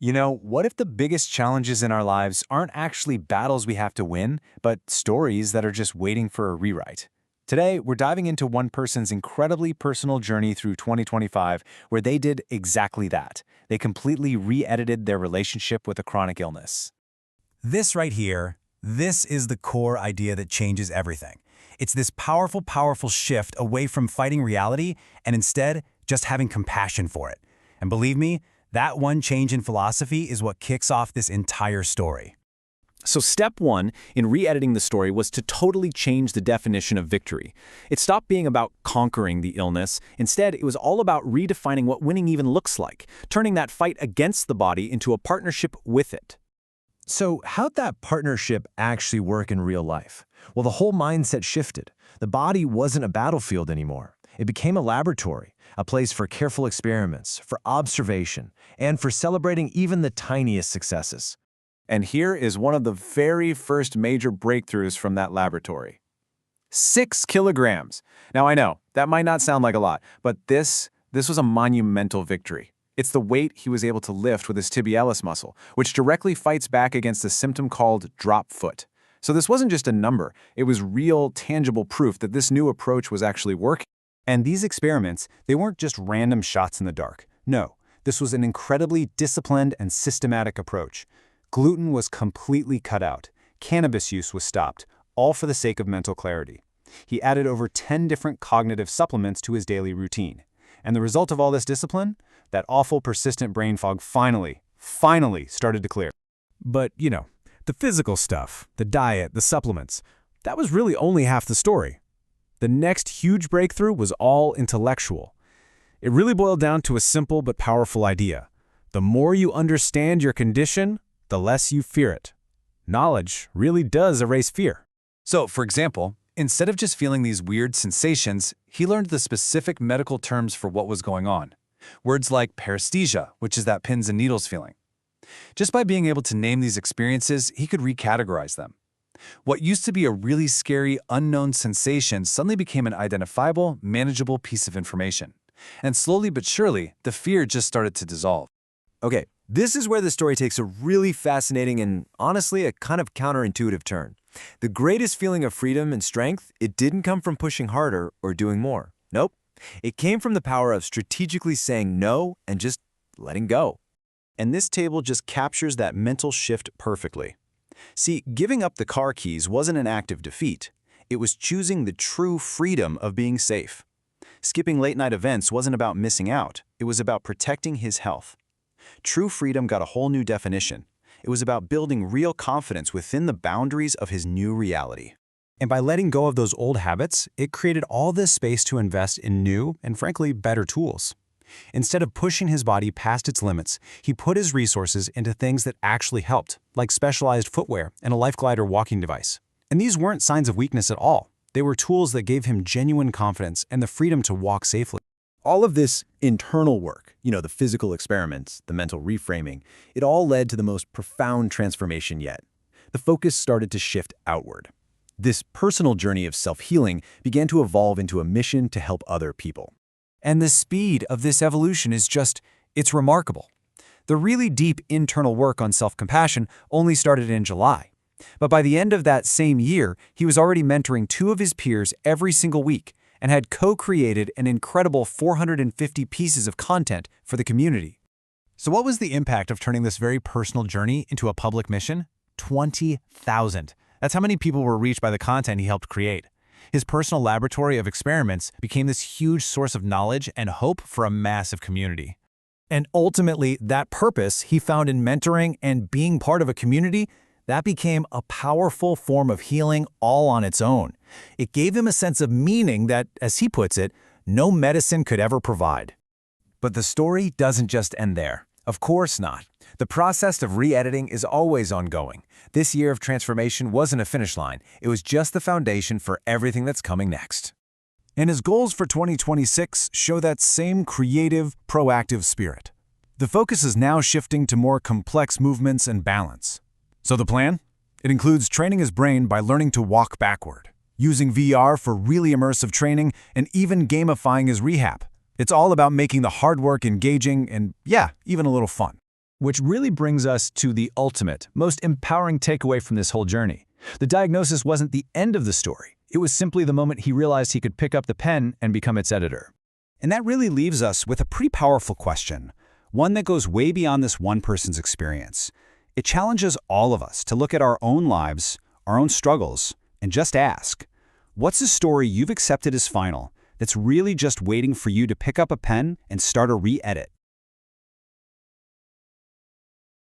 What if the biggest challenges in our lives aren't actually battles we have to win, but stories that are just waiting for a rewrite? Today, we're diving into one person's incredibly personal journey through 2025, where they did exactly that. They completely re-edited their relationship with a chronic illness. This right here, this is the core idea that changes everything. It's this powerful shift away from fighting reality and instead just having compassion for it. And believe me, that one change in philosophy is what kicks off this entire story. So step one in re-editing the story was to totally change the definition of victory. It stopped being about conquering the illness. Instead, it was all about redefining what winning even looks like, turning that fight against the body into a partnership with it. So how'd that partnership actually work in real life? Well, the whole mindset shifted. The body wasn't a battlefield anymore. It became a laboratory, a place for careful experiments, for observation, and for celebrating even the tiniest successes. And here is one of the very first major breakthroughs from that laboratory. 6 kilograms. Now I know, that might not sound like a lot, but this was a monumental victory. It's the weight he was able to lift with his tibialis muscle, which directly fights back against a symptom called drop foot. So this wasn't just a number, it was real, tangible proof that this new approach was actually working. And these experiments, they weren't just random shots in the dark. No, this was an incredibly disciplined and systematic approach. Gluten was completely cut out. Cannabis use was stopped, all for the sake of mental clarity. He added over 10 different cognitive supplements to his daily routine. And the result of all this discipline? That awful persistent brain fog finally started to clear. But, the physical stuff, the diet, the supplements, that was really only half the story. The next huge breakthrough was all intellectual. It really boiled down to a simple but powerful idea. The more you understand your condition, the less you fear it. Knowledge really does erase fear. So, for example, instead of just feeling these weird sensations, he learned the specific medical terms for what was going on. Words like paresthesia, which is that pins and needles feeling. Just by being able to name these experiences, he could recategorize them. What used to be a really scary, unknown sensation suddenly became an identifiable, manageable piece of information. And slowly but surely, the fear just started to dissolve. Okay, this is where the story takes a really fascinating and, honestly, a kind of counterintuitive turn. The greatest feeling of freedom and strength, it didn't come from pushing harder or doing more. Nope. It came from the power of strategically saying no and just letting go. And this table just captures that mental shift perfectly. See, giving up the car keys wasn't an act of defeat. It was choosing the true freedom of being safe. Skipping late-night events wasn't about missing out. It was about protecting his health. True freedom got a whole new definition. It was about building real confidence within the boundaries of his new reality. And by letting go of those old habits, it created all this space to invest in new and, frankly, better tools. Instead of pushing his body past its limits, he put his resources into things that actually helped, like specialized footwear and a LifeGlider walking device. And these weren't signs of weakness at all. They were tools that gave him genuine confidence and the freedom to walk safely. All of this internal work, the physical experiments, the mental reframing, it all led to the most profound transformation yet. The focus started to shift outward. This personal journey of self-healing began to evolve into a mission to help other people. And the speed of this evolution is it's remarkable. The really deep internal work on self-compassion only started in July. But by the end of that same year, he was already mentoring 2 of his peers every single week and had co-created an incredible 450 pieces of content for the community. So what was the impact of turning this very personal journey into a public mission? 20,000. That's how many people were reached by the content he helped create. His personal laboratory of experiments became this huge source of knowledge and hope for a massive community. And ultimately, that purpose he found in mentoring and being part of a community, that became a powerful form of healing all on its own. It gave him a sense of meaning that, as he puts it, no medicine could ever provide. But the story doesn't just end there. Of course not. The process of re-editing is always ongoing. This year of transformation wasn't a finish line. It was just the foundation for everything that's coming next. And his goals for 2026 show that same creative, proactive spirit. The focus is now shifting to more complex movements and balance. So the plan? It includes training his brain by learning to walk backward, using VR for really immersive training, and even gamifying his rehab. It's all about making the hard work engaging and, even a little fun. Which really brings us to the ultimate, most empowering takeaway from this whole journey. The diagnosis wasn't the end of the story. It was simply the moment he realized he could pick up the pen and become its editor. And that really leaves us with a pretty powerful question, one that goes way beyond this one person's experience. It challenges all of us to look at our own lives, our own struggles, and just ask, what's a story you've accepted as final that's really just waiting for you to pick up a pen and start a re-edit?